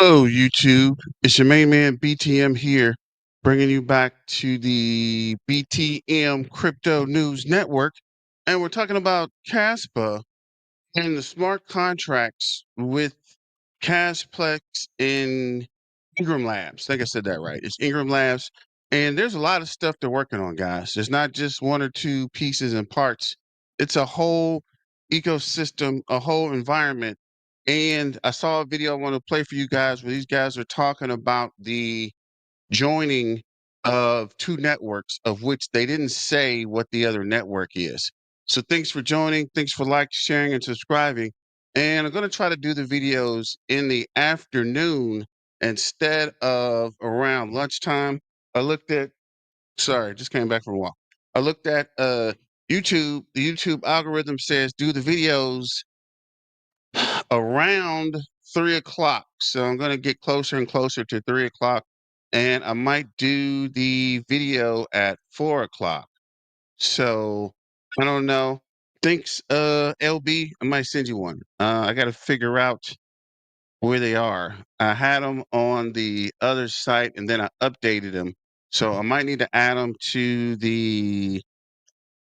Hello, YouTube. It's your main man BTM here, bringing you back to the BTM Crypto News Network. And we're talking about Kaspa and the smart contracts with Kasplex in Ingram Labs. I think I said that right. It's Ingram Labs. And there's a lot of stuff they're working on, guys. There's not just one or two pieces and parts, it's a whole ecosystem, a whole environment. And I saw a video I want to play for you guys where these guys are talking about the joining of two networks, of which they didn't say what the other network is. So thanks for joining. Thanks for liking, sharing, and subscribing. And I'm going to try to do the videos in the afternoon instead of around lunchtime. I looked at, sorry, just came back from a walk. I looked at YouTube. The YouTube algorithm says do the videos around 3 o'clock. So I'm going to get closer and closer to 3 o'clock. And I might do the video at 4 o'clock. So I don't know. Thanks, LB. I might send you one. I got to figure out where they are. I had them on the other site and then I updated them. So I might need to add them to the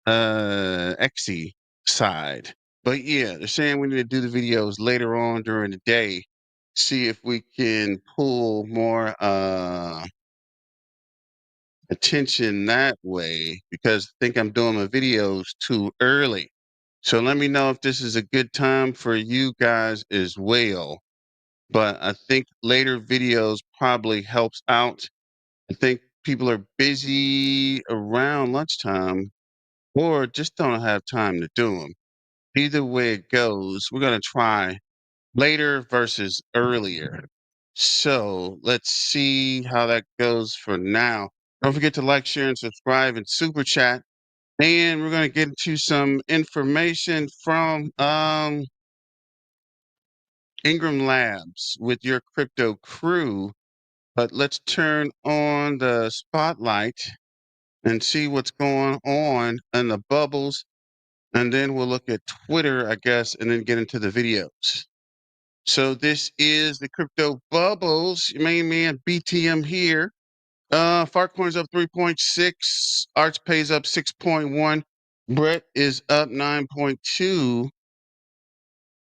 Xe side. But yeah, they're saying we need to do the videos later on during the day. See if we can pull more attention that way because I think I'm doing my videos too early. So let me know if this is a good time for you guys as well. But I think later videos probably helps out. I think people are busy around lunchtime or just don't have time to do them. Either way it goes, we're going to try later versus earlier. So let's see how that goes for now. Don't forget to like, share, and subscribe and super chat. And we're going to get into some information from Ingram Labs with your crypto crew. But let's turn on the spotlight and see what's going on in the bubbles. And then we'll look at Twitter, I guess, and then get into the videos. So this is the crypto bubbles. Your main man BTM here. Farcoin's up 3.6. Arch pays up 6.1. Brett is up 9.2.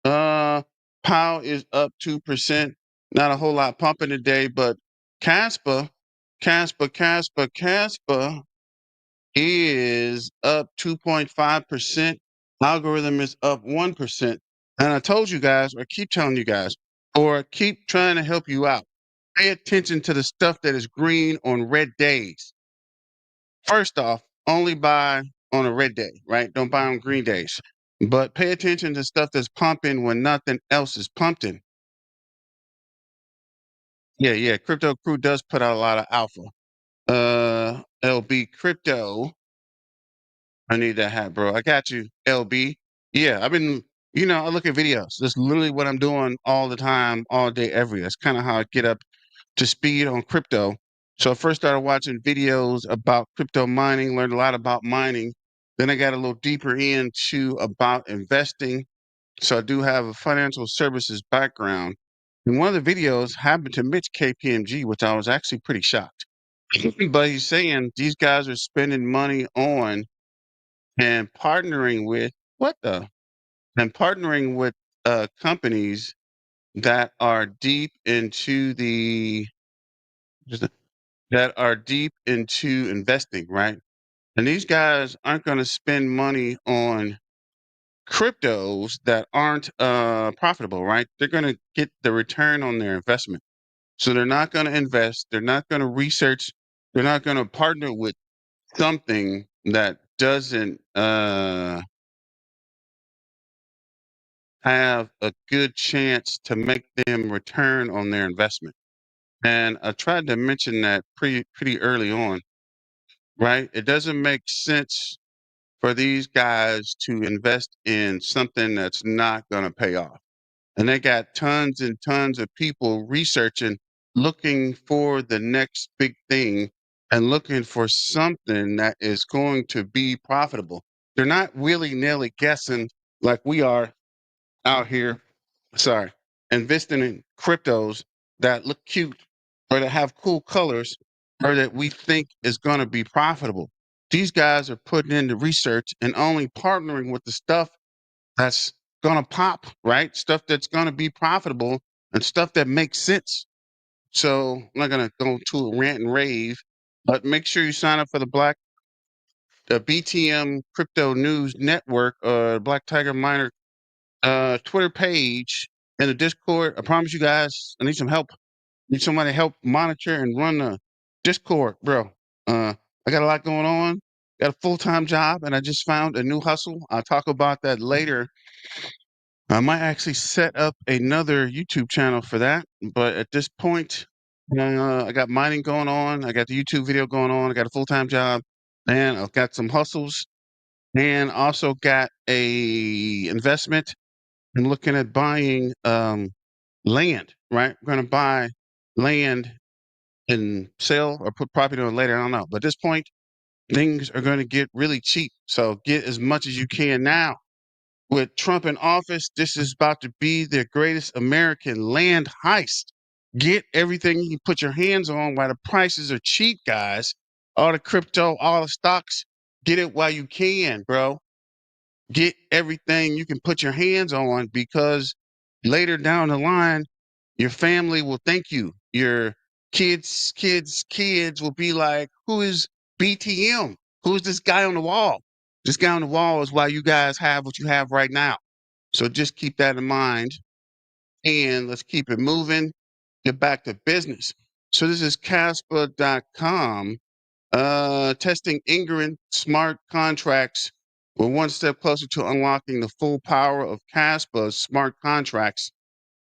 Pow is up 2%. Not a whole lot pumping today, but Kaspa is up 2.5%. Algorithm is up 1%. And I told you guys, or keep telling you guys, or keep trying to help you out. Pay attention to the stuff that is green on red days. First off, only buy on a red day, right? Don't buy on green days. But pay attention to stuff that's pumping when nothing else is pumping. Yeah. Crypto Crew does put out a lot of alpha. LB Crypto. I need that hat, bro. I got you, LB. Yeah, I've been, I look at videos. That's literally what I'm doing all the time, all day, every day. That's kind of how I get up to speed on crypto. So I first started watching videos about crypto mining, learned a lot about mining. Then I got a little deeper into about investing. So I do have a financial services background. And one of the videos happened to Mitch KPMG, which I was actually pretty shocked. But he's saying these guys are spending money on and partnering with what the and partnering with companies that are deep into the that are deep into investing, right? And these guys aren't going to spend money on cryptos that aren't profitable, right? They're going to get the return on their investment. So they're not going to invest, they're not going to research, they're not going to partner with something that doesn't have a good chance to make them return on their investment. And I tried to mention that pretty early on, right? It doesn't make sense for these guys to invest in something that's not going to pay off. And they got tons and tons of people researching, looking for the next big thing and looking for something that is going to be profitable. They're not willy-nilly guessing like we are out here, sorry, investing in cryptos that look cute or that have cool colors or that we think is going to be profitable. These guys are putting in the research and only partnering with the stuff that's going to pop, right? Stuff that's going to be profitable and stuff that makes sense. So I'm not going to go to a rant and rave, but make sure you sign up for the BTM Crypto News Network, Black Tiger Miner Twitter page and the Discord. I promise you guys, I need some help. Need somebody to help monitor and run the Discord, bro. I got a lot going on. Got a full-time job, and I just found a new hustle. I'll talk about that later. I might actually set up another YouTube channel for that, but at this point, I got mining going on. I got the YouTube video going on. I got a full-time job, and I've got some hustles, and also got a investment. I'm looking at buying land. Right, we're going to buy land and sell or put property on later. I don't know, but at this point, things are going to get really cheap. So get as much as you can now. With Trump in office, this is about to be the greatest American land heist. Get everything you can put your hands on while the prices are cheap, guys. All the crypto, all the stocks, get it while you can, bro. Get everything you can put your hands on because later down the line, your family will thank you. Your kids will be like, who is BTM? Who is this guy on the wall? This guy on the wall is why you guys have what you have right now. So just keep that in mind and let's keep it moving. Get back to business. So this is Kaspa.com. Testing Ingrid smart contracts. We're one step closer to unlocking the full power of Kaspa's smart contracts.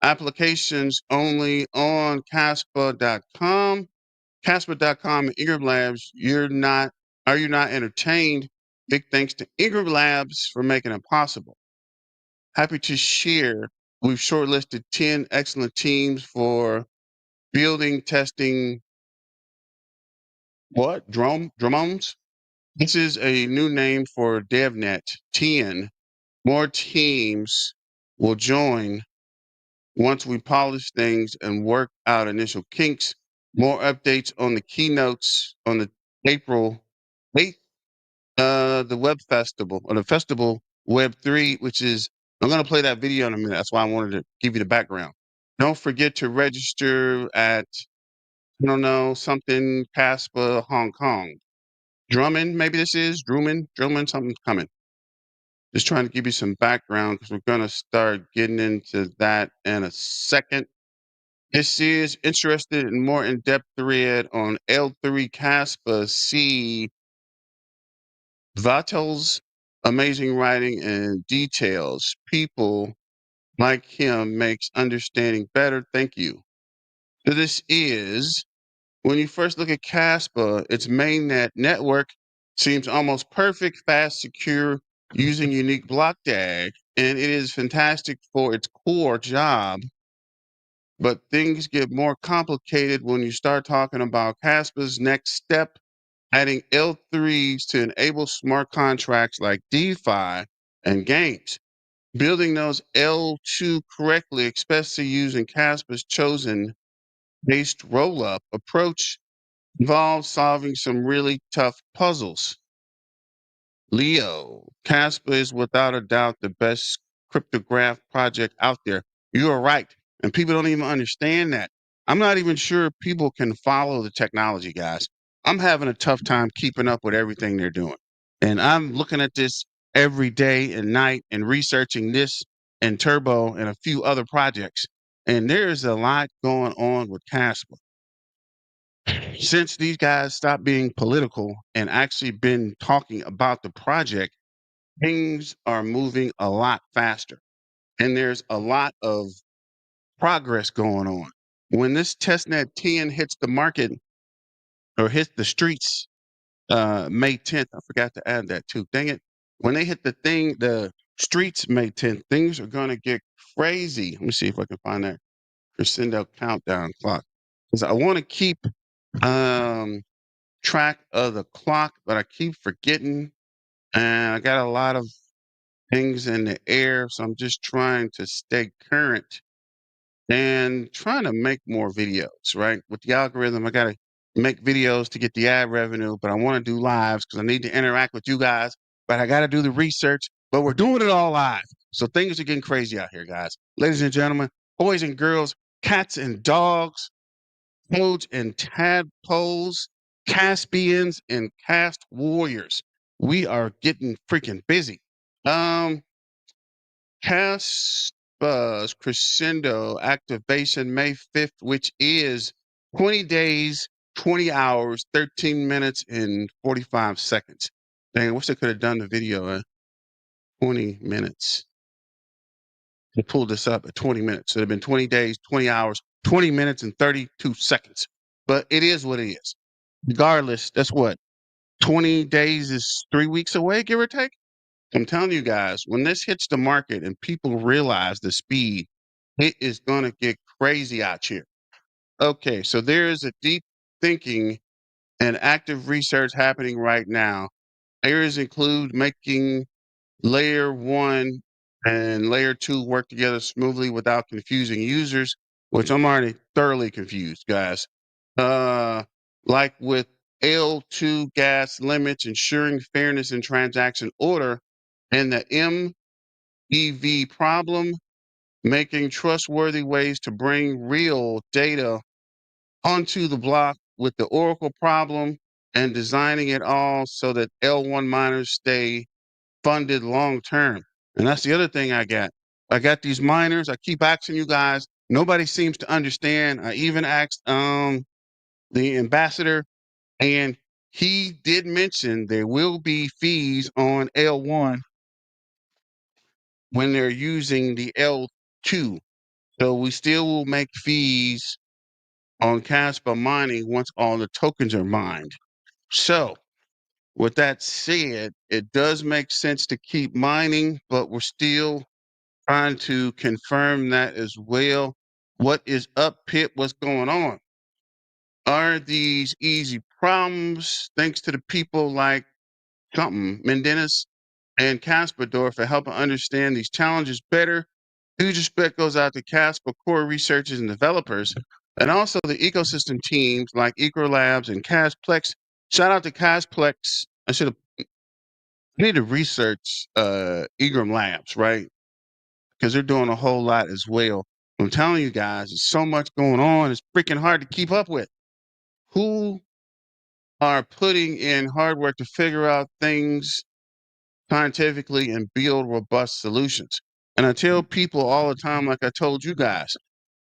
Applications only on Kaspa.com. Kaspa.com and Ingram Labs, are you not entertained? Big thanks to Ingram Labs for making it possible. Happy to share we've shortlisted 10 excellent teams for building, testing, drones? This is a new name for DevNet 10. More teams will join once we polish things and work out initial kinks. More updates on the keynotes on the April 8th, the Web Festival, or the Festival Web 3, which is, I'm going to play that video in a minute. That's why I wanted to give you the background. Don't forget to register at, I don't know, something Caspa, Hong Kong. Drummond, maybe this is Drummond, something's coming. Just trying to give you some background because we're going to start getting into that in a second. This is interested in more in-depth thread on L3 Caspa C. Vatel's amazing writing and details. People like him makes understanding better. Thank you. So this is, when you first look at Caspa, its mainnet network seems almost perfect, fast, secure, using unique block DAG, and it is fantastic for its core job. But things get more complicated when you start talking about Caspa's next step, adding L3s to enable smart contracts like DeFi and games. Building those L2 correctly, especially using Caspa's chosen based roll-up approach, involves solving some really tough puzzles. Leo, Caspa is without a doubt the best cryptograph project out there. You are right. And people don't even understand that. I'm not even sure people can follow the technology, guys. I'm having a tough time keeping up with everything they're doing. And I'm looking at this every day and night and researching this and Turbo and a few other projects. And there's a lot going on with Caspa. Since these guys stopped being political and actually been talking about the project, things are moving a lot faster. And there's a lot of progress going on. When this testnet 10 hits the market or hits the streets May 10th, I forgot to add that too. Dang it. When they hit the streets May 10th, things are going to get crazy. Let me see if I can find that crescendo countdown clock. Because I want to keep um, track of the clock, but I keep forgetting. And I got a lot of things in the air, so I'm just trying to stay current and trying to make more videos, right? With the algorithm, I got to make videos to get the ad revenue, but I want to do lives because I need to interact with you guys, but I got to do the research, but we're doing it all live. So things are getting crazy out here, guys. Ladies and gentlemen, boys and girls, cats and dogs, toads and tadpoles, Caspians and cast warriors. We are getting freaking busy. Um, Kaspa's crescendo activation May 5th, which is 20 days, 20 hours, 13 minutes, and 45 seconds. Dang, I wish I could have done the video at 20 minutes. I pulled this up at 20 minutes. So it would have been 20 days, 20 hours, 20 minutes, and 32 seconds. But it is what it is. Regardless, that's what 20 days is 3 weeks away, give or take. I'm telling you guys, when this hits the market and people realize the speed, it is going to get crazy out here. Okay, so there is a deep thinking and active research happening right now. Areas include making layer one and layer two work together smoothly without confusing users, which I'm already thoroughly confused, guys. Uh, like with L2 gas limits, ensuring fairness in transaction order, and the MEV problem, making trustworthy ways to bring real data onto the block with the Oracle problem, and designing it all so that L1 miners stay funded long term. And that's the other thing I got. I got these miners. I keep asking you guys. Nobody seems to understand. I even asked the ambassador, and he did mention there will be fees on L1 when they're using the L2. So we still will make fees on Caspa mining once all the tokens are mined. So with that said, it does make sense to keep mining, but we're still trying to confirm that as well. What is up, Pit? What's going on? Are these easy problems? Thanks to the people like something, Mendinus and Caspador for helping understand these challenges better. Huge respect goes out to Caspa core researchers and developers, and also the ecosystem teams like Ecolabs and Casplex. Shout out to Casplex. I need to research Egram Labs, right? Because they're doing a whole lot as well. I'm telling you guys, there's so much going on. It's freaking hard to keep up with. Who are putting in hard work to figure out things scientifically and build robust solutions? And I tell people all the time, like I told you guys,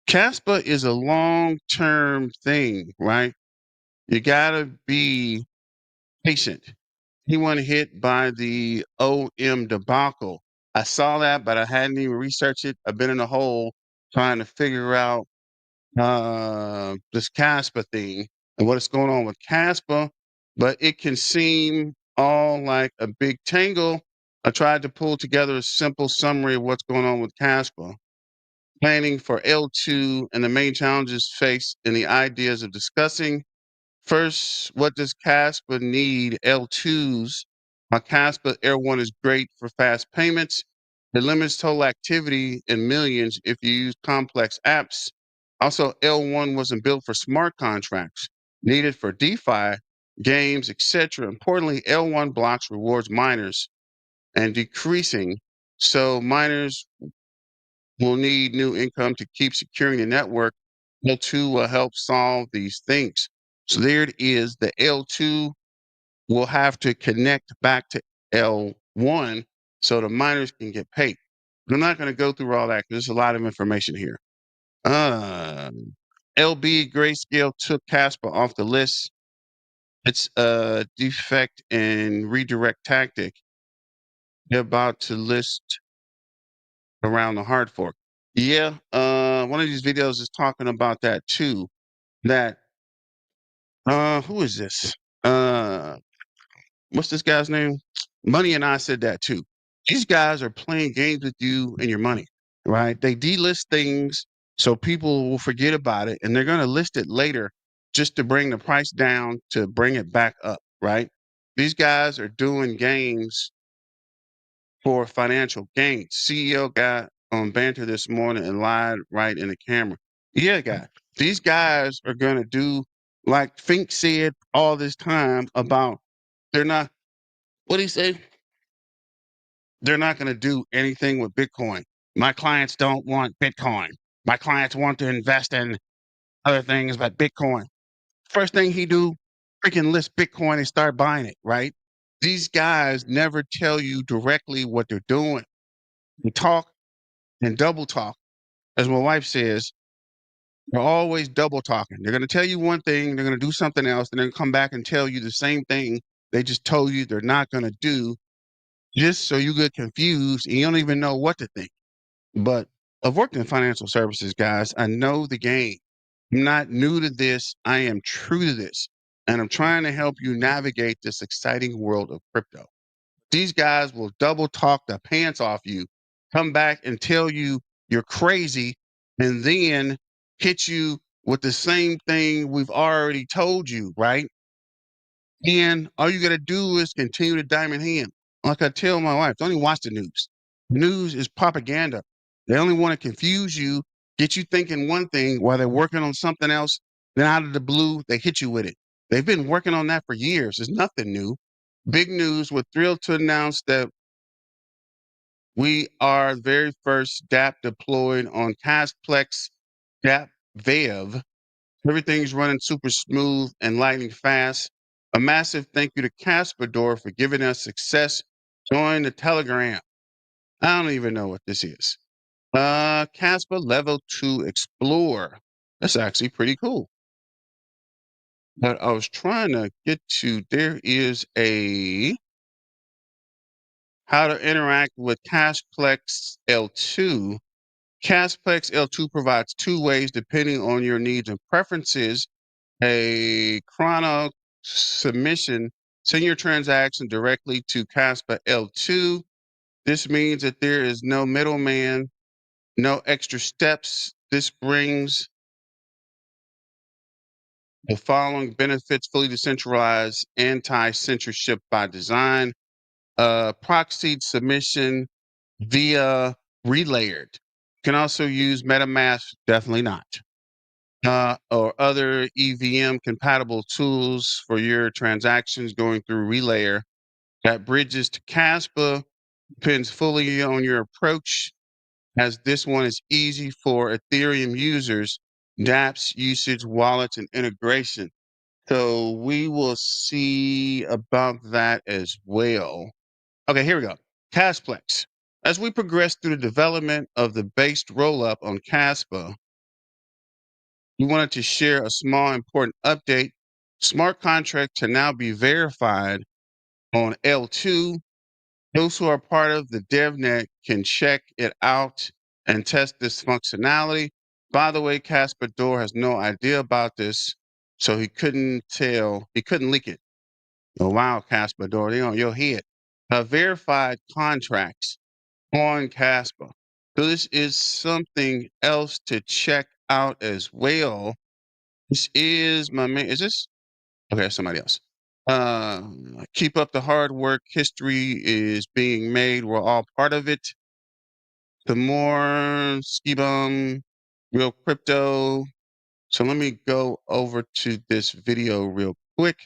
Caspa is a long-term thing, right? You gotta be patient. He wasn't hit by the OM debacle. I saw that, but I hadn't even researched it. I've been in a hole trying to figure out this Caspa thing and what is going on with Caspa, but it can seem all like a big tangle. I tried to pull together a simple summary of what's going on with Caspa, planning for L2 and the main challenges faced and the ideas of discussing. First, what does Caspa need? L2s. My Caspa L1 is great for fast payments. It limits total activity in millions if you use complex apps. Also, L1 wasn't built for smart contracts, needed for DeFi, games, etc. Importantly, L1 blocks rewards miners and decreasing. So miners will need new income to keep securing the network. L2 will help solve these things. So there it is. The L2 will have to connect back to L1 so the miners can get paid. But I'm not going to go through all that because there's a lot of information here. LB Grayscale took Casper off the list. It's a defect and redirect tactic. They're about to list around the hard fork. Yeah, one of these videos is talking about that too. That who is this? Uh what's this guy's name? Money and I said that too. These guys are playing games with you and your money, right? They delist things so people will forget about it and they're going to list it later just to bring the price down to bring it back up, right? These guys are doing games for financial gain. CEO guy on banter this morning and lied right in the camera. Yeah, guy. These guys are gonna do like Fink said all this time about they're not what do you say? They're not gonna do anything with Bitcoin. My clients don't want Bitcoin. My clients want to invest in other things but Bitcoin. First thing he do, freaking list Bitcoin and start buying it, right? These guys never tell you directly what they're doing. They talk and double talk. As my wife says, they're always double talking. They're going to tell you one thing, they're going to do something else, and then come back and tell you the same thing they just told you they're not going to do, just so you get confused and you don't even know what to think. But I've worked in financial services, guys. I know the game. I'm not new to this. I am true to this. And I'm trying to help you navigate this exciting world of crypto. These guys will double talk the pants off you, come back and tell you you're crazy, and then hit you with the same thing we've already told you, right? And all you got to do is continue to diamond hand. Like I tell my wife, don't even watch the news. News is propaganda. They only want to confuse you, get you thinking one thing while they're working on something else. Then out of the blue, they hit you with it. They've been working on that for years. It's nothing new. Big news. We're thrilled to announce that we are very first DApp deployed on Kasplex DApp Vev. Everything's running super smooth and lightning fast. A massive thank you to Caspador for giving us success. Join the Telegram. I don't even know what this is. Casper Level 2 Explore. That's actually pretty cool. But I was trying to get to, there is a how to interact with Casplex L2. Casplex L2 provides two ways depending on your needs and preferences. A chrono submission, send your transaction directly to Caspa L2. This means that there is no middleman, no extra steps. This brings the following benefits: fully decentralized, anti-censorship by design, proxied submission via Relayered. You can also use MetaMask, definitely not. Or other EVM compatible tools for your transactions going through Relayer that bridges to Caspa. Depends fully on your approach, as this one is easy for Ethereum users, dApps usage, wallets, and integration. So we will see about that as well. Okay, here we go. Casplex. As we progress through the development of the based rollup on Caspa, we wanted to share a small important update. Smart contracts can now be verified on L2. Those who are part of the DevNet can check it out and test this functionality. By the way, Casper Door has no idea about this, so he couldn't leak it. Oh, wow, Casper Door, they on your head. Verified contracts on Casper. So this is something else to check out as well. This is my man. Is this? Okay, somebody else. Uh, keep up the hard work. History is being made. We're all part of it. The more Skibum, real crypto. So let me go over to this video real quick.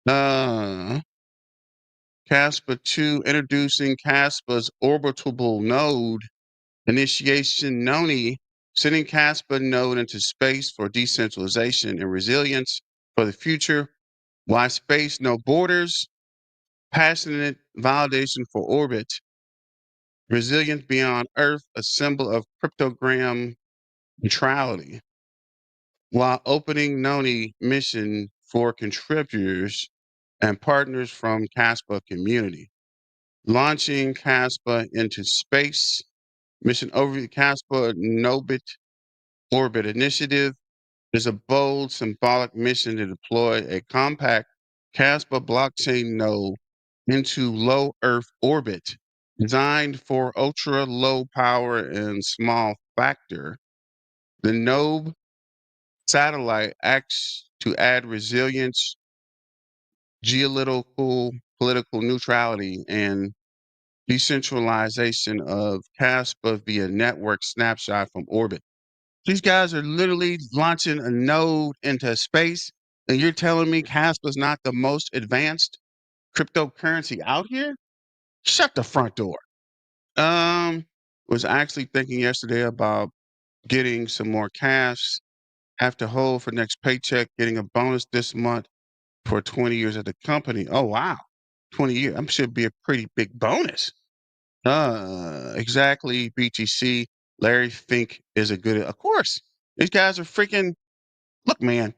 Uh, Caspa 2 introducing Caspa's orbitable node initiation Noni, sending Caspa node into space for decentralization and resilience for the future. Why space, no borders? Passionate validation for orbit. Resilient beyond Earth, a symbol of cryptogram neutrality. While opening Noni mission for contributors and partners from Caspa community. Launching Caspa into space. Mission over the Caspa Nobit Orbit Initiative is a bold, symbolic mission to deploy a compact Caspa blockchain node into low Earth orbit, designed for ultra low power and small factor. The node satellite acts to add resilience, geopolitical neutrality, and decentralization of Kaspa via network snapshot from orbit. These guys are literally launching a node into space, and you're telling me Kaspa's not the most advanced cryptocurrency out here? Shut the front door. Um, was actually thinking yesterday about getting some more cash. Have to hold for next paycheck, getting a bonus this month for 20 years at the company. Oh wow. 20 years. That should be a pretty big bonus. Exactly. BTC. Larry Fink is a good, of course. These guys are freaking, look, man,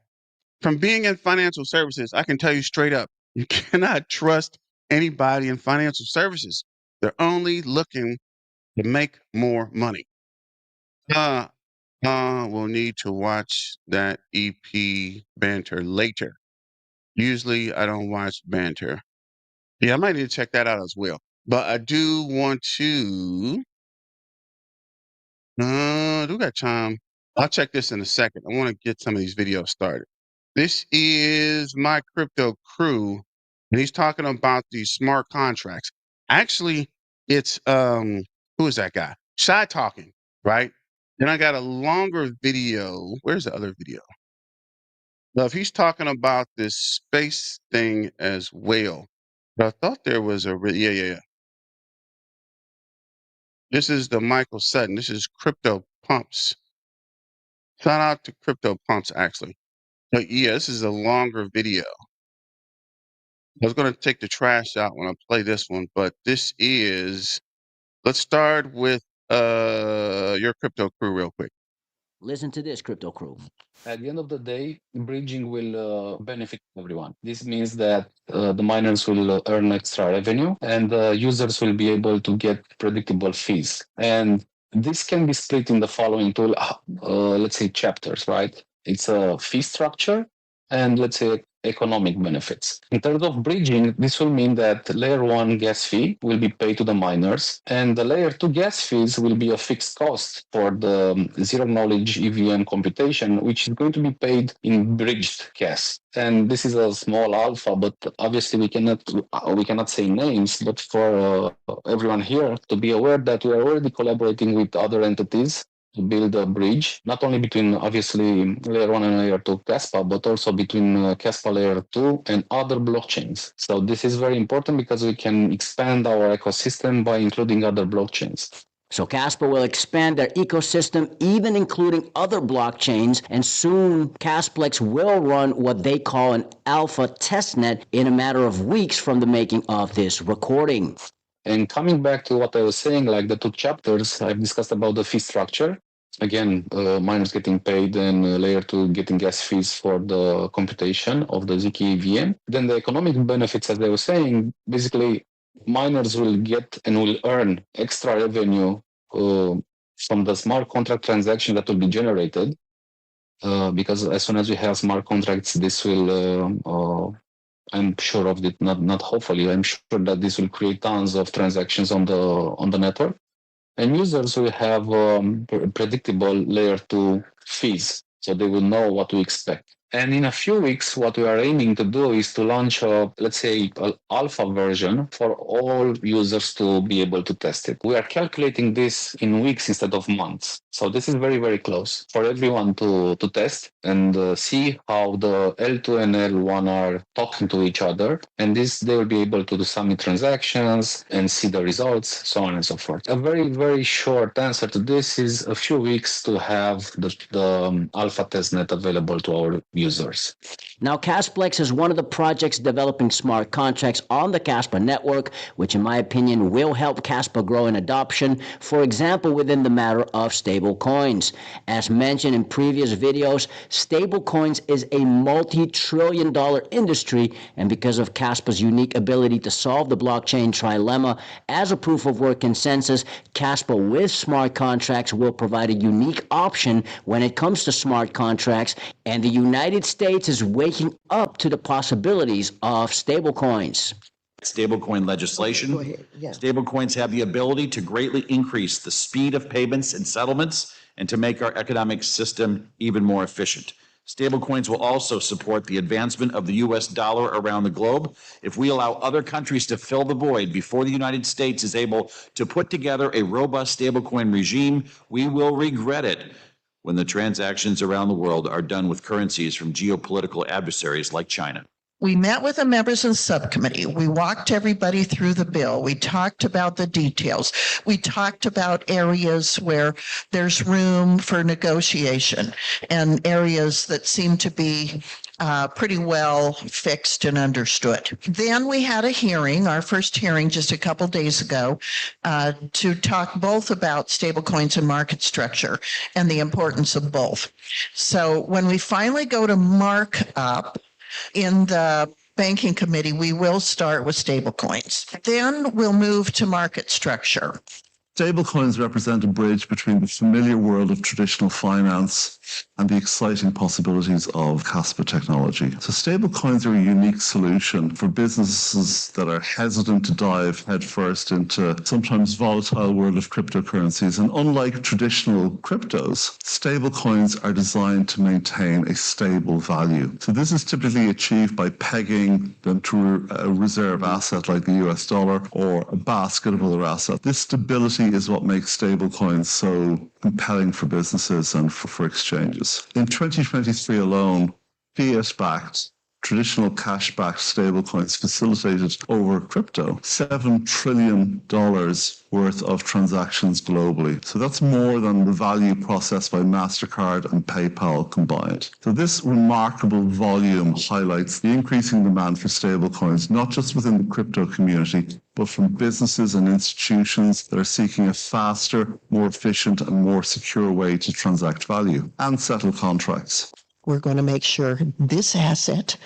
from being in financial services, I can tell you straight up, you cannot trust anybody in financial services. They're only looking to make more money. Uh, we'll need to watch that EP banter later. Usually I don't watch banter. Yeah, I might need to check that out as well. But I do want to do we got time? I'll check this in a second. I want to get some of these videos started. This is my crypto crew, and he's talking about these smart contracts. Actually, it's who is that guy? Shy talking, right? Then I got a longer video. Where's the other video? Now, if he's talking about this space thing as well, but I thought there was a yeah. This is the Michael Sutton. This is Crypto Pumps. Shout out to Crypto Pumps, actually. But yeah, this is a longer video. I was going to take the trash out when I play this one, but this is. Let's start with your crypto crew real quick. Listen to this, crypto crew. At the end of the day, bridging will benefit everyone. This means that the miners will earn extra revenue and users will be able to get predictable fees. And this can be split in the following two, let's say, chapters, right? It's a fee structure and let's say economic benefits. In terms of bridging, this will mean that layer one gas fee will be paid to the miners, and the layer two gas fees will be a fixed cost for the zero knowledge EVM computation, which is going to be paid in bridged gas. And this is a small alpha, but obviously we cannot say names. But for everyone here to be aware that we are already collaborating with other entities to build a bridge, not only between obviously layer 1 and layer 2 Kaspa, but also between Kaspa layer 2 and other blockchains. So this is very important because we can expand our ecosystem by including other blockchains. So Kaspa will expand their ecosystem, even including other blockchains, and soon Kasplex will run what they call an alpha testnet in a matter of weeks from the making of this recording. And coming back to what I was saying, like the two chapters, I've discussed about the fee structure. Again, miners getting paid and layer 2 getting gas fees for the computation of the ZK EVM. Then the economic benefits, as I was saying, basically miners will get and will earn extra revenue from the smart contract transaction that will be generated. Because as soon as we have smart contracts, this will I'm sure of it, not hopefully. I'm sure that this will create tons of transactions on the network, and users will have predictable layer 2 fees, so they will know what to expect. And in a few weeks, what we are aiming to do is to launch let's say, an alpha version for all users to be able to test it. We are calculating this in weeks instead of months. So this is very, very close for everyone to test and see how the L2 and L1 are talking to each other. And this, they will be able to do submit transactions and see the results, so on and so forth. A very, very short answer to this is a few weeks to have the alpha testnet available to our users. Now, Kasplex is one of the projects developing smart contracts on the Kaspa network, which in my opinion will help Kaspa grow in adoption, for example, within the matter of stable coins. As mentioned in previous videos, stable coins is a multi-trillion-dollar industry, and because of Kaspa's unique ability to solve the blockchain trilemma as a proof-of-work consensus, Kaspa with smart contracts will provide a unique option when it comes to smart contracts, and the United States is waking up to the possibilities of stablecoins. Stablecoin legislation. Stablecoins have the ability to greatly increase the speed of payments and settlements and to make our economic system even more efficient. Stablecoins will also support the advancement of the U.S. dollar around the globe. If we allow other countries to fill the void before the United States is able to put together a robust stablecoin regime, we will regret it when the transactions around the world are done with currencies from geopolitical adversaries like China. We met with the members of the subcommittee. We walked everybody through the bill. We talked about the details. We talked about areas where there's room for negotiation and areas that seem to be pretty well fixed and understood. Then we had a hearing, our first hearing just a couple days ago, to talk both about stablecoins and market structure and the importance of both. So when we finally go to markup, in the banking committee, we will start with stablecoins. Then we'll move to market structure. Stablecoins represent a bridge between the familiar world of traditional finance and the exciting possibilities of Kaspa technology. So stablecoins are a unique solution for businesses that are hesitant to dive headfirst into sometimes volatile world of cryptocurrencies. And unlike traditional cryptos, stablecoins are designed to maintain a stable value. So this is typically achieved by pegging them to a reserve asset like the US dollar or a basket of other assets. This stability is what makes stablecoins so compelling for businesses and for exchanges. In 2023 alone, fiat-backed, traditional cash-backed stablecoins facilitated over crypto $7 trillion worth of transactions globally. So that's more than the value processed by MasterCard and PayPal combined. So this remarkable volume highlights the increasing demand for stablecoins, not just within the crypto community, but from businesses and institutions that are seeking a faster, more efficient, and more secure way to transact value and settle contracts. We're going to make sure this asset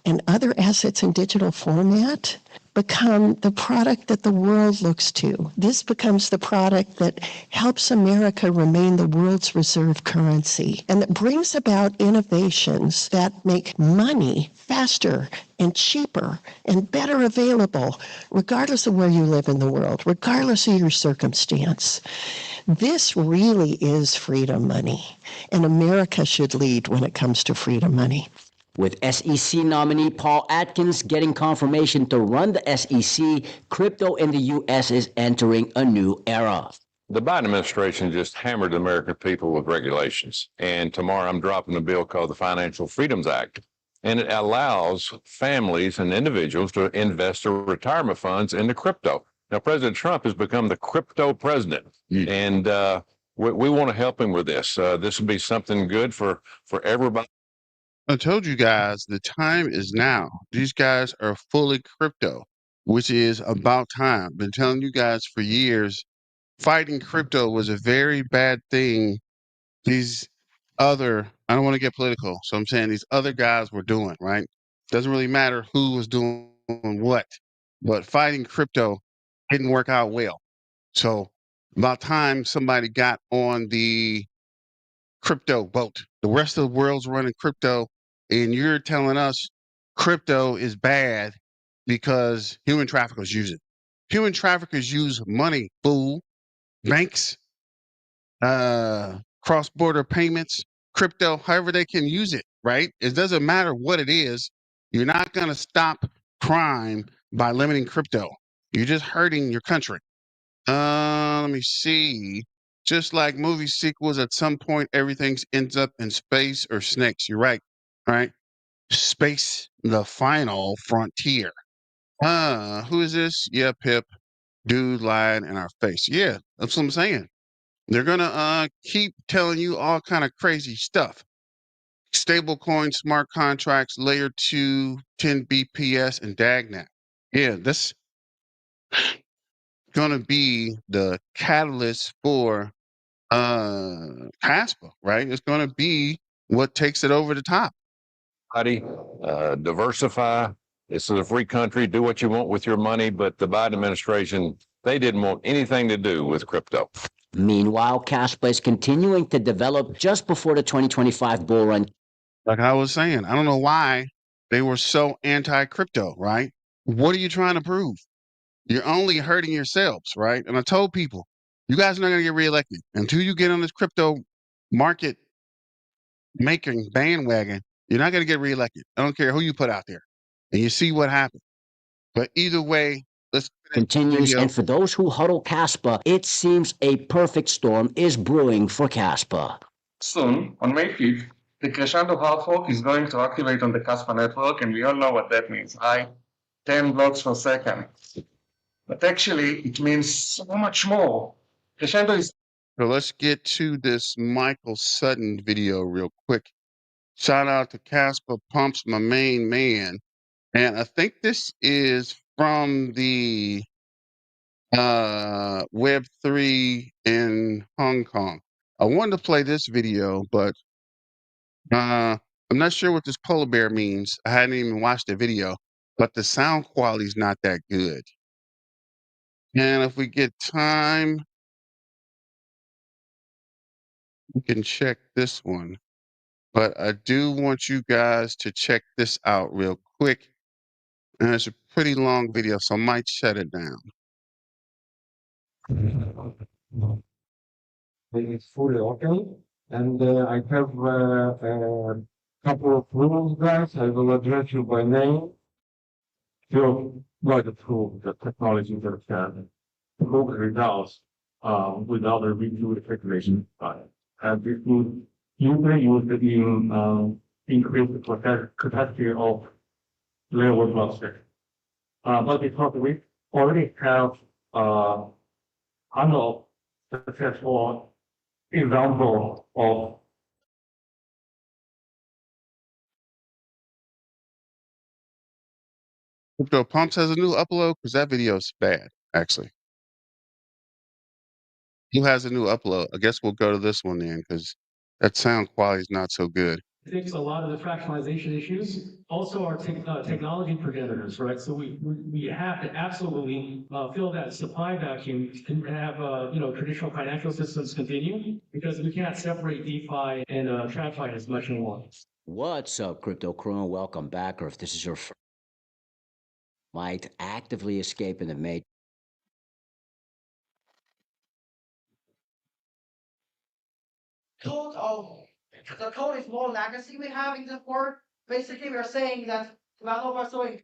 and other assets in digital format become the product that the world looks to. This becomes the product that helps America remain the world's reserve currency and that brings about innovations that make money faster and cheaper and better available, regardless of where you live in the world, regardless of your circumstance. This really is freedom money, and America should lead when it comes to freedom money. With SEC nominee Paul Atkins getting confirmation to run the SEC, crypto in the U.S. is entering a new era. The Biden administration just hammered the American people with regulations. And tomorrow I'm dropping a bill called the Financial Freedoms Act. And it allows families and individuals to invest their retirement funds into crypto. Now, President Trump has become the crypto president. And we want to help him with this. This will be something good for everybody. I told you guys the time is now. These guys are fully crypto, which is about time. Been telling you guys for years, fighting crypto was a very bad thing. These other, I don't want to get political, so I'm saying these other guys were doing, right? Doesn't really matter who was doing what, but fighting crypto didn't work out well. So about time somebody got on the crypto boat. The rest of the world's running crypto, and you're telling us crypto is bad because human traffickers use it. Human traffickers use money, fool. Banks, cross-border payments, crypto, however they can use it, right? It doesn't matter what it is. You're not going to stop crime by limiting crypto. You're just hurting your country. Let me see. Just like movie sequels, at some point, everything ends up in space or snakes. You're right. Right? Space, the final frontier. Who is this? Yeah, Pip. Dude lying in our face. Yeah, that's what I'm saying. They're gonna keep telling you all kind of crazy stuff. Stablecoin, smart contracts, layer 2, 10 BPS, and DAGNAT. Yeah, that's gonna be the catalyst for Kaspa, right? It's gonna be what takes it over the top. Diversify. This is a free country. Do what you want with your money. But the Biden administration, they didn't want anything to do with crypto. Meanwhile, Kaspa is continuing to develop just before the 2025 bull run. Like I was saying, I don't know why they were so anti-crypto, right? What are you trying to prove? You're only hurting yourselves, right? And I told people, you guys are not going to get reelected until you get on this crypto market making bandwagon, you're not going to get reelected. I don't care who you put out there. And you see what happened. But either way, let's finish this Continues, video. and for those who huddle Kaspa, it seems a perfect storm is brewing for Kaspa. Soon, on May 5th, the Crescendo Half Fork is going to activate on the Kaspa network, and we all know what that means, right? 10 blocks per second. But actually, it means so much more. Crescendo is So let's get to this Michael Sutton video real quick. Shout out to Casper Pumps, my main man. And I think this is from the Web3 in Hong Kong. I wanted to play this video, but I'm not sure what this polar bear means. I hadn't even watched the video, but the sound quality is not that good. And if we get time, we can check this one. But I do want you guys to check this out real quick. And it's a pretty long video, so I might shut it down. It's fully open, and I have a couple of rules, guys. I will address you by name. You go through the technology that can prove results without a review calculation. And this would usually used in increase the capacity of layer cluster. But because we already have handle successful example of Crypto Pumps has a new upload because that video is bad, actually. Who has a new upload? I guess we'll go to this one then because that sound quality is not so good. fix a lot of the fractionalization issues. Also, our technology progenitors, right? So we have to absolutely fill that supply vacuum and have traditional financial systems continue, because we can't separate DeFi and TradFi as much anymore. What's up, crypto crew, and welcome back. Or if this is your first, might actively escape in the matrix. The code is more legacy we have in the world. Basically, we are saying that developers doing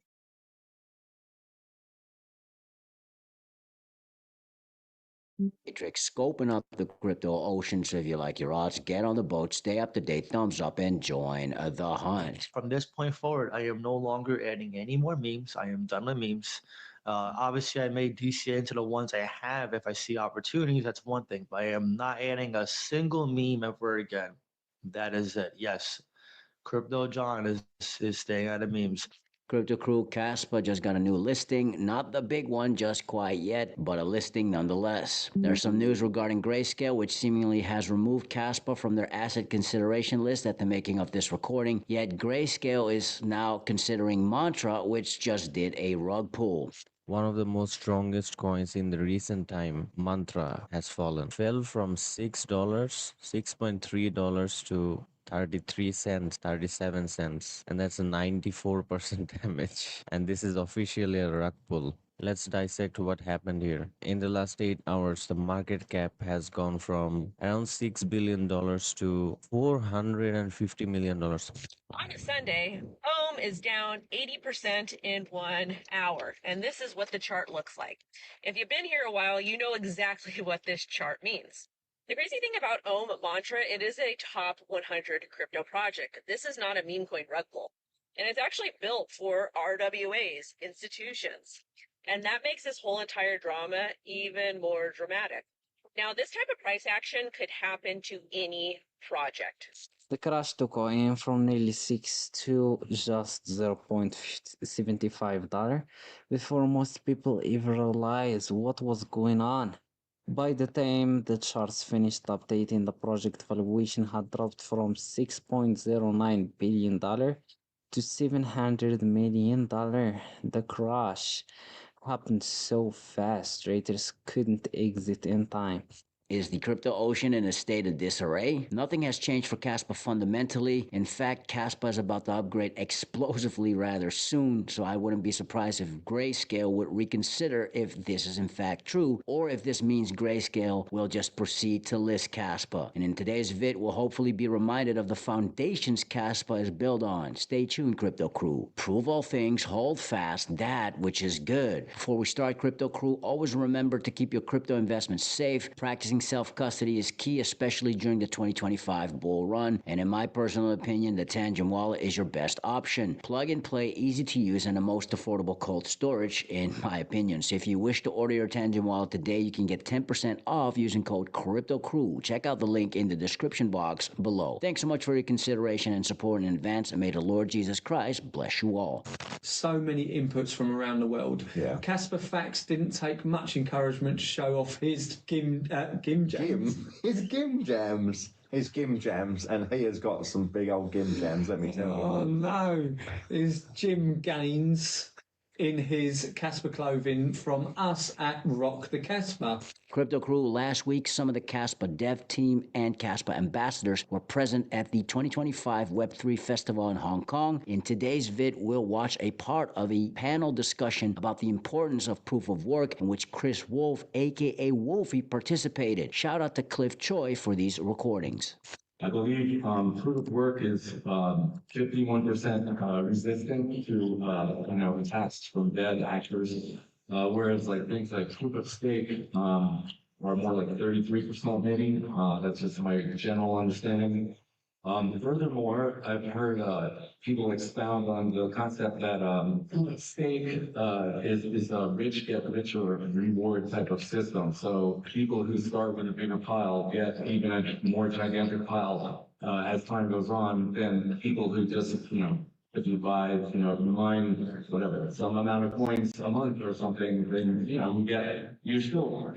Matrix, scoping up the crypto ocean. So if you like your odds, get on the boat, stay up to date, thumbs up, and join the hunt. From this point forward, I am no longer adding any more memes. I am done with memes. Obviously, I may DCA into the ones I have if I see opportunities. That's one thing, but I am not adding a single meme ever again. That is it. Yes, Crypto John is staying out of memes. Crypto crew, Kaspa just got a new listing. Not the big one just quite yet, but a listing nonetheless. There's some news regarding Grayscale, which seemingly has removed Kaspa from their asset consideration list at the making of this recording. Yet Grayscale is now considering Mantra, which just did a rug pull. One of the most strongest coins in the recent time, Mantra, has fallen. Fell from $6.3 to 33 cents, 37 cents, and that's a 94% damage. And this is officially a rug pull. Let's dissect what happened here. In the last 8 hours, the market cap has gone from around $6 billion to $450 million. On a Sunday, Ohm is down 80% in 1 hour, and this is what the chart looks like. If you've been here a while, you know exactly what this chart means. The crazy thing about Ohm Mantra, it is a top 100 crypto project. This is not a meme coin rug pull, and it's actually built for RWAs, institutions, and that makes this whole entire drama even more dramatic. Now, this type of price action could happen to any project. The crash took coin from nearly 6 to just $0.75 before most people even realized what was going on. By the time the charts finished updating, the project valuation had dropped from $6.09 billion to $700 million. The crash happened so fast, traders couldn't exit in time. Is the crypto ocean in a state of disarray? Nothing has changed for Kaspa fundamentally. In fact, Kaspa is about to upgrade explosively rather soon, so I wouldn't be surprised if Grayscale would reconsider if this is in fact true, or if this means Grayscale will just proceed to list Kaspa. And in today's vid, we'll hopefully be reminded of the foundations Kaspa is built on. Stay tuned, Crypto Crew. Prove all things, hold fast that which is good. Before we start, Crypto Crew, always remember to keep your crypto investments safe. Practicing self-custody is key, especially during the 2025 bull run. And in my personal opinion, the Tangent wallet is your best option. Plug and play, easy to use, and the most affordable cold storage, in my opinion. So if you wish to order your Tangent wallet today, you can get 10% off using code CryptoCrew. Check out the link in the description box below. Thanks so much for your consideration and support in advance, and may the Lord Jesus Christ bless you all. So many inputs from around the world. Yeah. Kaspa Fax didn't take much encouragement to show off his gim jams. His gim jams, and he has got some big old gim jams, let me tell you. Oh no, his gym gains in his Kaspa clothing from us at Rock the Kaspa. Crypto Crew, last week, some of the Kaspa dev team and Kaspa ambassadors were present at the 2025 Web3 Festival in Hong Kong. In today's vid, we'll watch a part of a panel discussion about the importance of proof of work, in which Chris Wolf, aka Wolfie, participated. Shout out to Cliff Choi for these recordings. I believe proof of work is 51% resistant to attacks from bad actors, whereas like things like proof of stake are more like 33% maybe. That's just my general understanding. Furthermore, I've heard people expound on the concept that proof of stake is a rich get richer reward type of system. So people who start with a bigger pile get even a more gigantic pile as time goes on than people who just, if you buy, mine, whatever, some amount of coins a month or something, then, you're still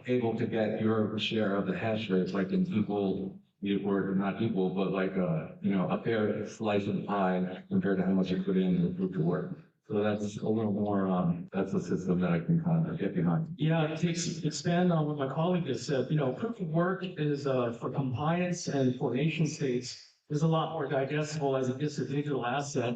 able to get your share of the hash rate, like in equal, or not equal, but like a fair slice of the pie compared to how much you put in the proof of work. So that's a little more, that's a system that I can kind of get behind. Yeah, to expand on what my colleague just said, proof of work is for compliance and for nation states is a lot more digestible as it is a digital asset.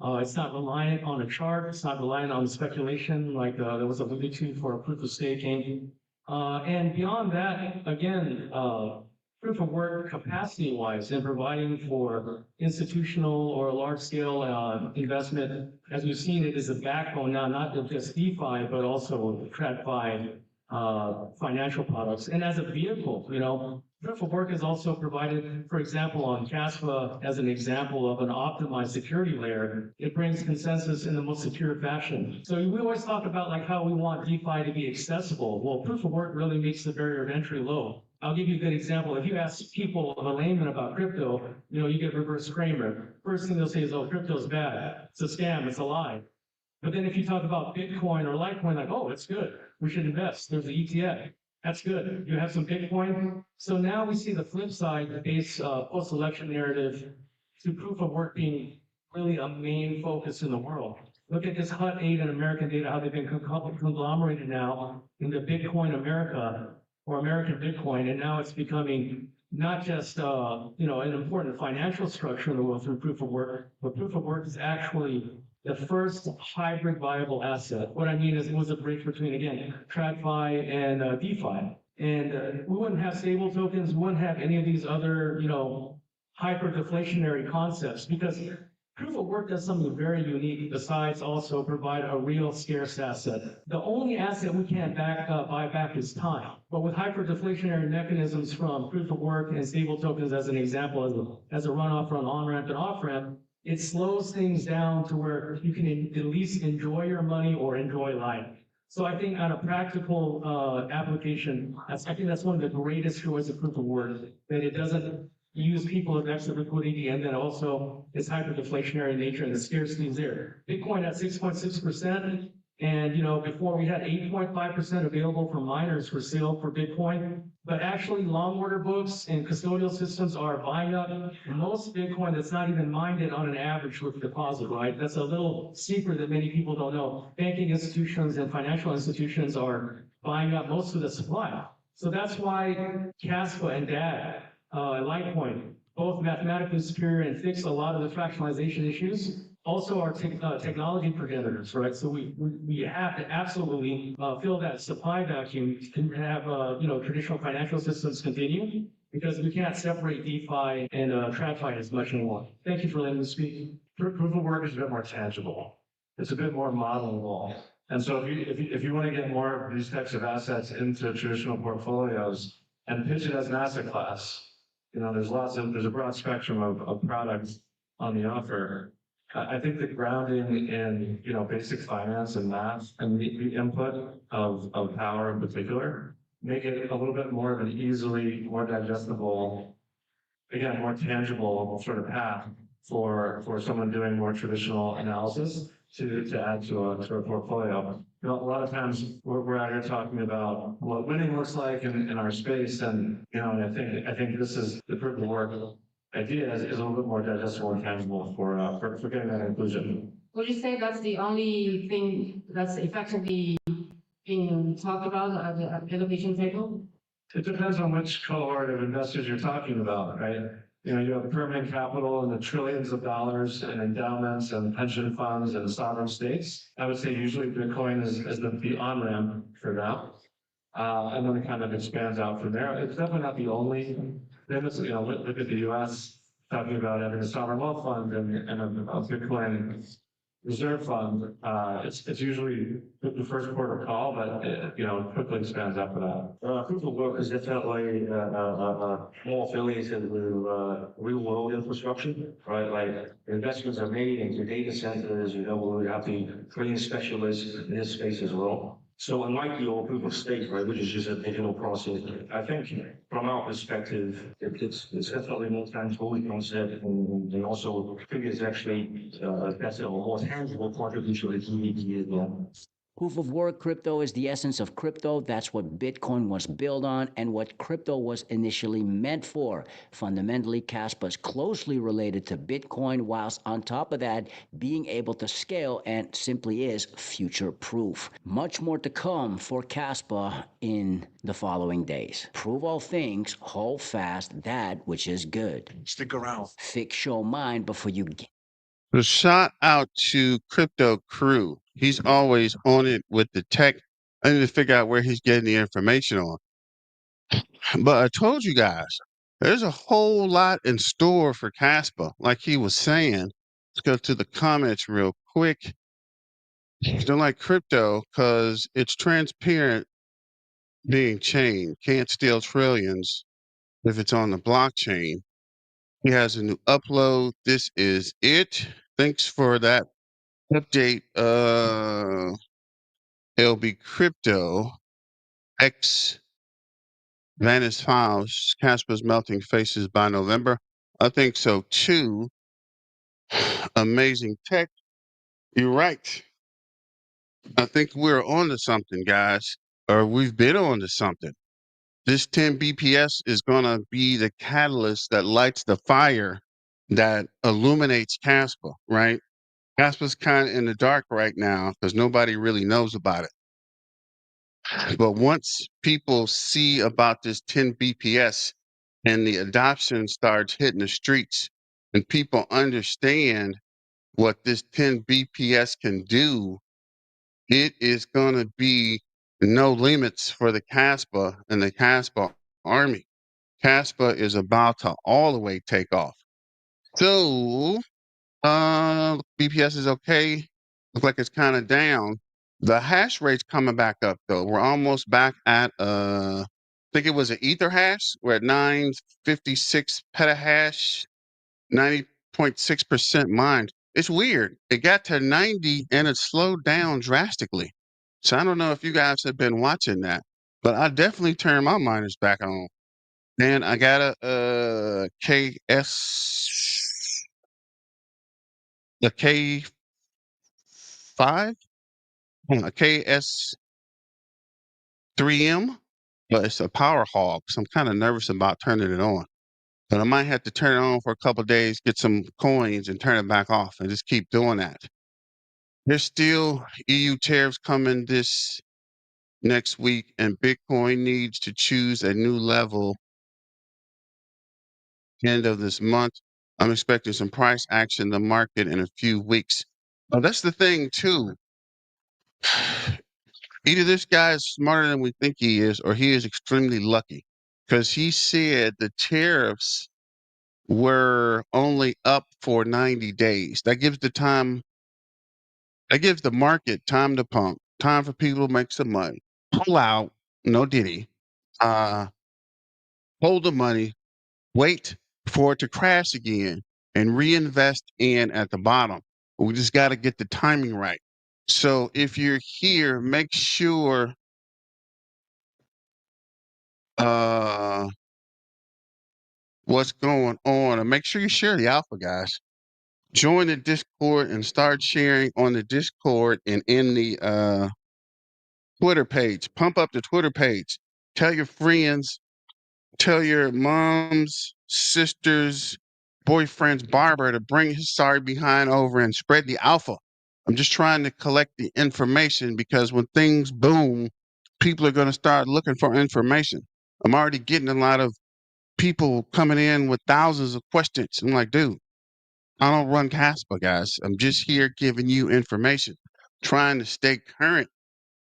It's not reliant on a chart. It's not reliant on speculation like there was alluded to for proof of staking. And beyond that, again, proof of work capacity-wise and providing for institutional or large-scale investment, as we've seen, it is a backbone now, not just DeFi, but also TradFi financial products. And as a vehicle, proof of work is also provided, for example, on Kaspa as an example of an optimized security layer. It brings consensus in the most secure fashion. So we always talk about like how we want DeFi to be accessible. Well, proof of work really makes the barrier of entry low. I'll give you a good example. If you ask people, a layman about crypto, you get reverse Kramer. First thing they'll say is, oh, crypto's bad. It's a scam. It's a lie. But then if you talk about Bitcoin or Litecoin, like, oh, it's good. We should invest. There's an ETF. That's good. You have some Bitcoin. So now we see the flip side, the base post-election narrative to proof of work being really a main focus in the world. Look at this HUT-8 and American Data, how they've been conglomerated now into Bitcoin America or American Bitcoin, and now it's becoming not just an important financial structure in the world through proof of work, but proof of work is actually the first hybrid viable asset. What I mean is it was a bridge between, again, TradFi and DeFi. And we wouldn't have stable tokens, we wouldn't have any of these other, hyper deflationary concepts, because proof of work does something very unique besides also provide a real scarce asset. The only asset we can't buy back is time. But with hyper-deflationary mechanisms from proof of work and stable tokens as an example, as a runoff from on-ramp and off-ramp, it slows things down to where you can at least enjoy your money or enjoy life. So I think on a practical application, I think that's one of the greatest joys of proof of work, that it doesn't use people of extra liquidity, and then also it's hyper-deflationary in nature and the scarcity is there. Bitcoin at 6.6%, and before we had 8.5% available for miners for sale for Bitcoin, but actually long order books and custodial systems are buying up most Bitcoin that's not even mined on an average with deposit, right? That's a little secret that many people don't know. Banking institutions and financial institutions are buying up most of the supply. So that's why Kaspa and DAG, Litecoin, both mathematically superior and fix a lot of the fractionalization issues. Also are technology progenitors, right? So we have to absolutely fill that supply vacuum and have traditional financial systems continue, because we can't separate DeFi and TradFi as much anymore. Thank you for letting me speak. Proof of work is a bit more tangible. It's a bit more modelable. And so if you want to get more of these types of assets into traditional portfolios and pitch it as an asset class, there's a broad spectrum of products on the offer. I think the grounding in, basic finance and math and the input of power in particular, make it a little bit more of an easily more digestible, again, more tangible sort of path for someone doing more traditional analysis to add to a portfolio. A lot of times we're out here talking about what winning looks like in our space, and I think this is the proof of work idea is a little bit more digestible and tangible for getting that inclusion. Would you say that's the only thing that's effectively being talked about at the allocation table? It depends on which cohort of investors you're talking about, right? You have permanent capital and the trillions of dollars and endowments and pension funds and sovereign states. I would say usually Bitcoin is the on-ramp for that. And then it kind of expands out from there. It's definitely not the only thing. Look at the US talking about having a sovereign wealth fund and a Bitcoin reserve fund. It's usually the first port of call, but it quickly expands after that. Proof of work is definitely more affiliated with real world infrastructure, right? Like investments are made into data centers, we have the trading specialists in this space as well. So unlike your proof of stake, right, which is just a digital process, I think from our perspective, it's definitely more tangible concept, and also I think it's actually a better or more tangible contribution to GDP as well. Proof of work crypto is the essence of crypto. That's what Bitcoin was built on and what crypto was initially meant for. Fundamentally, Kaspa is closely related to Bitcoin, whilst on top of that, being able to scale and simply is future-proof. Much more to come for Kaspa in the following days. Prove all things, hold fast that which is good. Stick around. Fix your mind before you get. So shout out to Crypto Crew. He's always on it with the tech. I need to figure out where he's getting the information on. But I told you guys, there's a whole lot in store for Kaspa. Like he was saying, let's go to the comments real quick. Don't like crypto because it's transparent being chained. Can't steal trillions if it's on the blockchain. He has a new upload. This is it. Thanks for that update. LB Crypto X Vanished Files. Casper's melting faces by November. I think so too. Amazing tech. You're right. I think we're on to something, guys, or we've been on to something. This 10 BPS is going to be the catalyst that lights the fire that illuminates Casper, right? Casper's kind of in the dark right now because nobody really knows about it. But once people see about this 10 BPS and the adoption starts hitting the streets and people understand what this 10 BPS can do, it is going to be no limits for the Caspa and the Caspa army. Caspa is about to all the way take off. So, BPS is okay. Looks like it's kind of down. The hash rate's coming back up though. We're almost back at I think it was an ether hash. We're at 956 petahash, 90.6% mined. It's weird. It got to 90 and it slowed down drastically. So I don't know if you guys have been watching that, but I definitely turned my miners back on. And I got a K5, a KS3M, but it's a power hog. So I'm kind of nervous about turning it on. But I might have to turn it on for a couple of days, get some coins, and turn it back off, and just keep doing that. There's still EU tariffs coming this next week, and Bitcoin needs to choose a new level end of this month. I'm expecting some price action in the market in a few weeks. Oh, that's the thing too. Either this guy is smarter than we think he is, or he is extremely lucky, because he said the tariffs were only up for 90 days. That gives the market time to pump, time for people to make some money, pull out, no diddy, uh, hold the money, wait for it to crash again, and reinvest in at the bottom. We just got to get the timing right. So if you're here, make sure what's going on, and make sure you share the alpha, guys. Join the Discord and start sharing on the Discord and in the Twitter page. Pump up the Twitter page. Tell your friends, tell your moms, sisters, boyfriends, barber to bring his sorry behind over and spread the alpha. I'm just trying to collect the information, because when things boom, people are going to start looking for information. I'm already getting a lot of people coming in with thousands of questions. I'm like, dude, I don't run Caspa, guys. I'm just here giving you information, trying to stay current,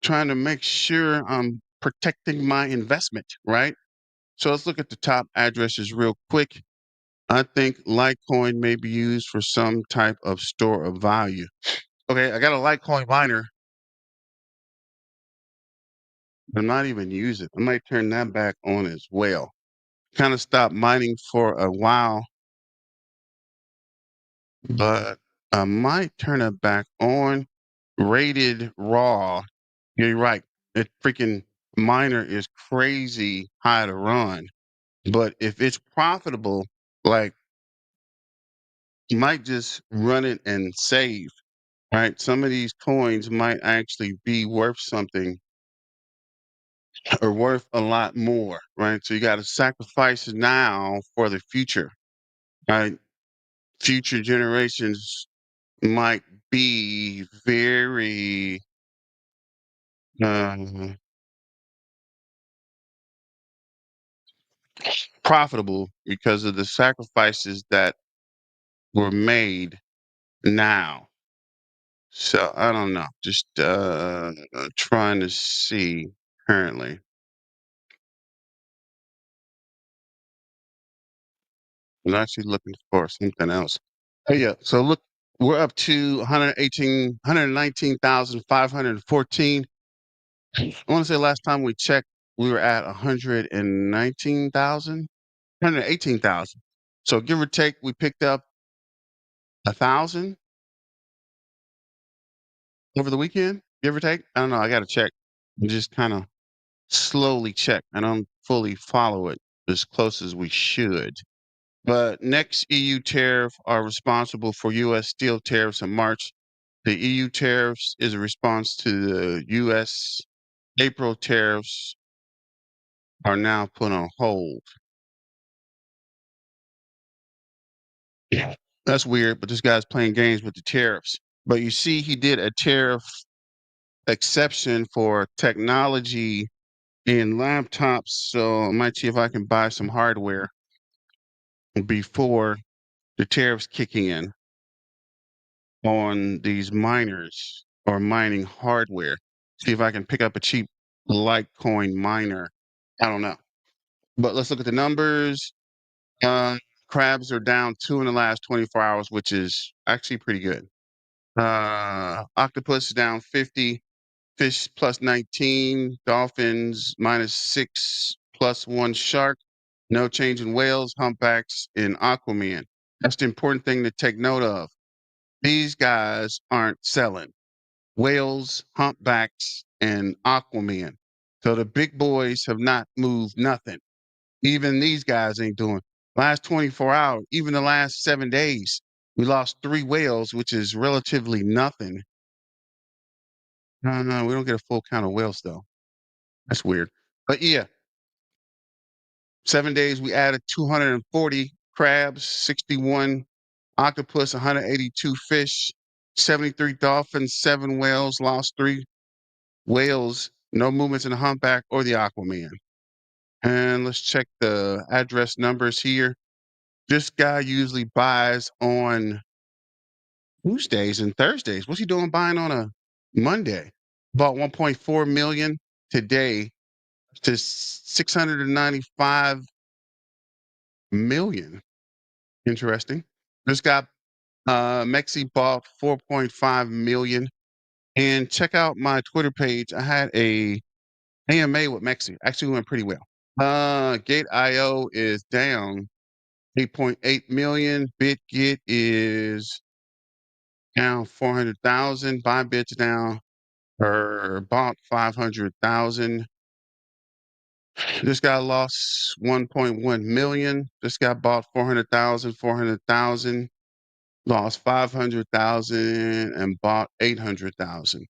trying to make sure I'm protecting my investment, right? So let's look at the top addresses real quick. I think Litecoin may be used for some type of store of value. Okay, I got a Litecoin miner. I'm not even using it. I might turn that back on as well. Kind of stopped mining for a while, but I might turn it back on. Rated raw. You're right. That freaking miner is crazy high to run. But if it's profitable, like, you might just run it and save, right? Some of these coins might actually be worth something, or worth a lot more, right? So you got to sacrifice it now for the future, right? Future generations might be very uh, profitable because of the sacrifices that were made now. So I don't know. Just trying to see currently. I was actually looking for something else. Oh yeah. So look, we're up to 119,514. I want to say last time we checked, we were at 119,000, 118,000. So give or take, we picked up 1,000 over the weekend, give or take. I don't know. I got to check and just kind of slowly check. I don't fully follow it as close as we should. But next EU tariff are responsible for U.S. steel tariffs in March. The EU tariffs is a response to the U.S. April tariffs are now put on hold. That's weird, but this guy's playing games with the tariffs. But you see, he did a tariff exception for technology in laptops. So I might see if I can buy some hardware before the tariffs kicking in on these miners or mining hardware. See if I can pick up a cheap Litecoin miner. I don't know. But let's look at the numbers. Crabs are down 2 in the last 24 hours, which is actually pretty good. Octopus is down 50, fish plus 19, dolphins -6, +1 shark. No change in whales, humpbacks, and aquaman. That's the important thing to take note of. These guys aren't selling. Whales, humpbacks, and aquaman. So the big boys have not moved nothing. Even these guys ain't doing. Last 24 hours, even the last 7 days, we lost 3 whales, which is relatively nothing. No, we don't get a full count of whales though. That's weird. But yeah, 7 days we added 240 crabs, 61 octopus, 182 fish, 73 dolphins, 7 whales, lost 3 whales No movements in the humpback or the Aquaman. And let's check the address numbers here. This guy usually buys on Tuesdays and Thursdays. What's he doing buying on a Monday? Bought 1.4 million today to 695 million. Interesting. This guy Mexi bought 4.5 million. And check out my Twitter page. I had a AMA with Mexi. Actually went pretty well. Gate IO is down 8.8 million. BitGet is down 400,000. Bybit's down bought 500,000. This guy lost 1.1 million. This guy bought 400,000, 400,000, lost 500,000 and bought 800,000.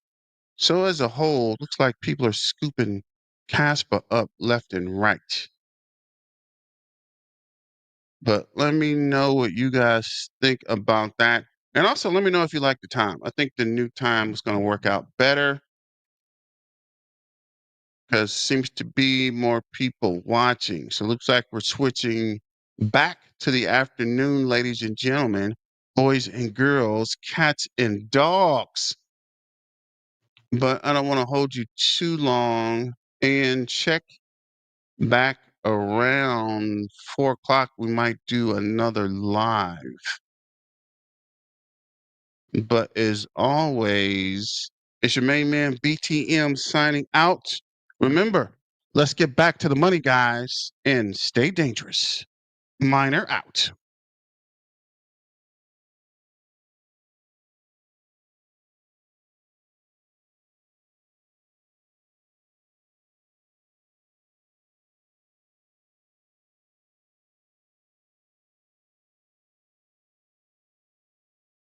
So as a whole, looks like people are scooping Kaspa up left and right. But let me know what you guys think about that. And also let me know if you like the time. I think the new time is going to work out better because seems to be more people watching. So it looks like we're switching back to the afternoon, ladies and gentlemen, boys and girls, cats and dogs. But I don't want to hold you too long and check back around 4 o'clock. We might do another live. But as always, it's your main man BTM signing out. Remember, let's get back to the money, guys, and stay dangerous. Miner out.